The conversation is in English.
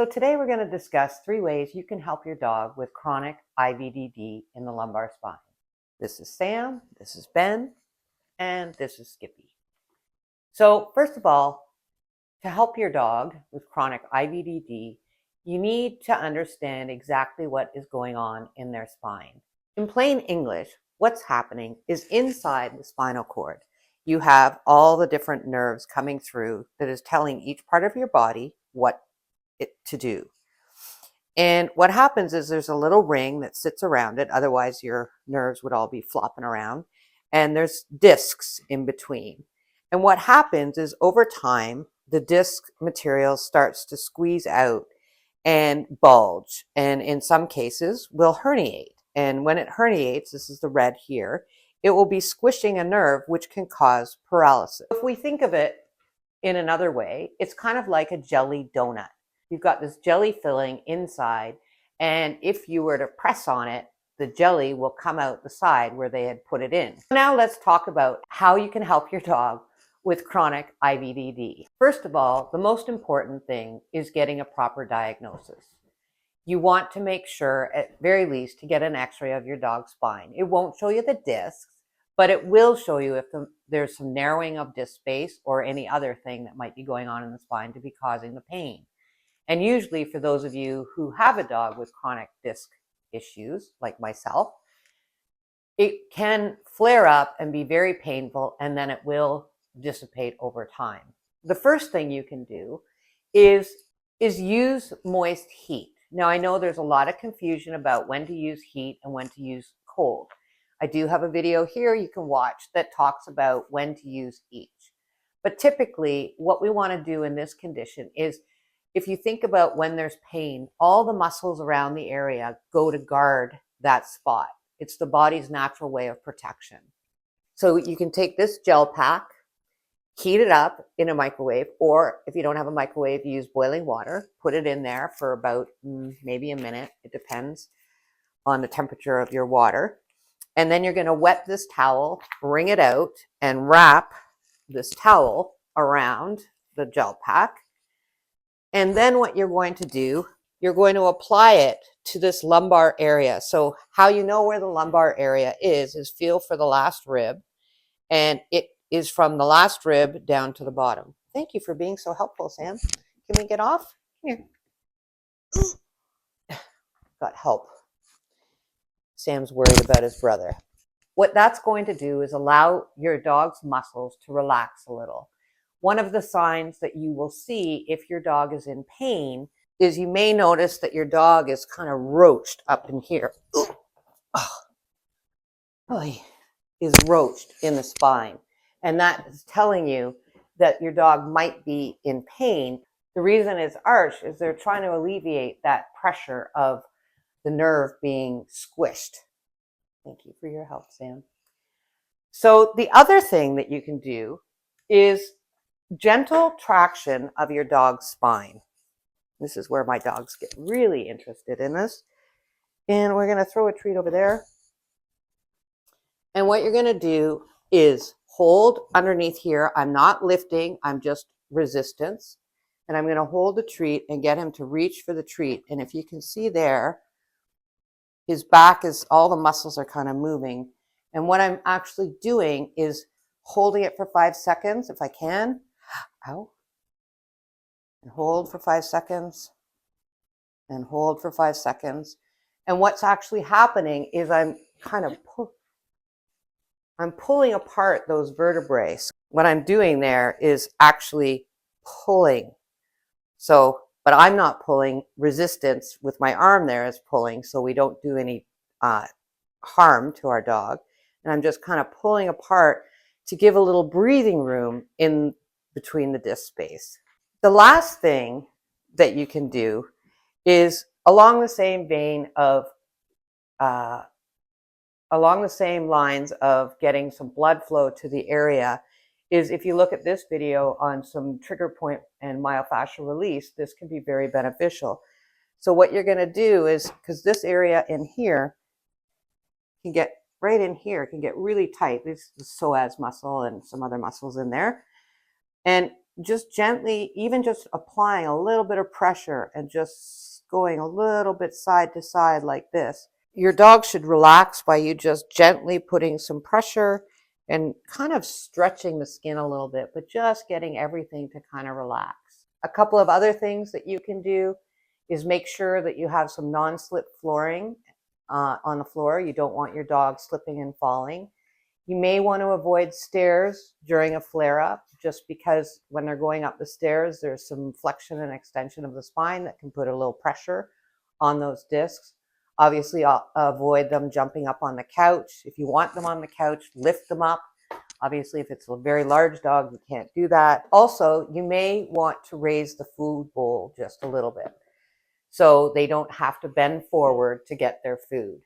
So today we're going to discuss 3 ways you can help your dog with chronic IVDD in the lumbar spine. This is Sam, this is Ben, and this is Skippy. So first of all, to help your dog with chronic IVDD, you need to understand exactly what is going on in their spine. In plain English, what's happening is inside the spinal cord, you have all the different nerves coming through that is telling each part of your body what to do. And what happens is there's a little ring that sits around it, otherwise your nerves would all be flopping around, and there's discs in between. And what happens is over time, the disc material starts to squeeze out and bulge, and in some cases will herniate. And when it herniates, this is the red here, it will be squishing a nerve, which can cause paralysis. If we think of it in another way, it's kind of like a jelly donut. You've got this jelly filling inside, and if you were to press on it, the jelly will come out the side where they had put it in. Now let's talk about how you can help your dog with chronic IVDD. First of all, the most important thing is getting a proper diagnosis. You want to make sure, at very least, to get an x-ray of your dog's spine. It won't show you the discs, but it will show you if there's some narrowing of disc space or any other thing that might be going on in the spine to be causing the pain. And usually for those of you who have a dog with chronic disc issues, like myself, it can flare up and be very painful, and then it will dissipate over time. The first thing you can do is use moist heat. Now, I know there's a lot of confusion about when to use heat and when to use cold. I do have a video here you can watch that talks about when to use each. But typically, what we want to do in this condition is, if you think about when there's pain, all the muscles around the area go to guard that spot. It's the body's natural way of protection. So you can take this gel pack, heat it up in a microwave, or if you don't have a microwave, use boiling water, put it in there for about maybe a minute. It depends on the temperature of your water. And then you're going to wet this towel, wring it out, and wrap this towel around the gel pack. And then what you're going to do, you're going to apply it to this lumbar area. So how you know where the lumbar area is feel for the last rib, and it is from the last rib down to the bottom. Thank you for being so helpful, Sam. Can we get off? Here. Got help. Sam's worried about his brother. What that's going to do is allow your dog's muscles to relax a little. One of the signs that you will see if your dog is in pain is you may notice that your dog is kind of roached up in here. Is roached in the spine. And that is telling you that your dog might be in pain. The reason it's arched is they're trying to alleviate that pressure of the nerve being squished. Thank you for your help, Sam. So the other thing that you can do is gentle traction of your dog's spine. This is where my dogs get really interested in this. And we're going to throw a treat over there. And what you're going to do is hold underneath here. I'm not lifting, I'm just resistance. And I'm going to hold the treat and get him to reach for the treat. And if you can see there, his back is, all the muscles are kind of moving. And what I'm actually doing is holding it for 5 seconds, if I can. Ow. And hold for 5 seconds. And hold for 5 seconds. And what's actually happening is I'm kind of pulling apart those vertebrae. What I'm doing there is actually pulling. So, but I'm not pulling. Resistance with my arm there is pulling, so we don't do any harm to our dog. And I'm just kind of pulling apart to give a little breathing room in between the disc space. The last thing that you can do is along the same vein of, along the same lines of getting some blood flow to the area, is if you look at this video on some trigger point and myofascial release, this can be very beneficial. So what you're going to do is, because this area in here can get, right in here, can get really tight. This is the psoas muscle and some other muscles in there. And just gently, even just applying a little bit of pressure and just going a little bit side to side like this. Your dog should relax by you just gently putting some pressure and kind of stretching the skin a little bit, but just getting everything to kind of relax. A couple of other things that you can do is make sure that you have some non-slip flooring on the floor. You don't want your dog slipping and falling. You may want to avoid stairs during a flare-up, just because when they're going up the stairs, there's some flexion and extension of the spine that can put a little pressure on those discs. Obviously, avoid them jumping up on the couch. If you want them on the couch, lift them up. Obviously, if it's a very large dog, you can't do that. Also, you may want to raise the food bowl just a little bit so they don't have to bend forward to get their food.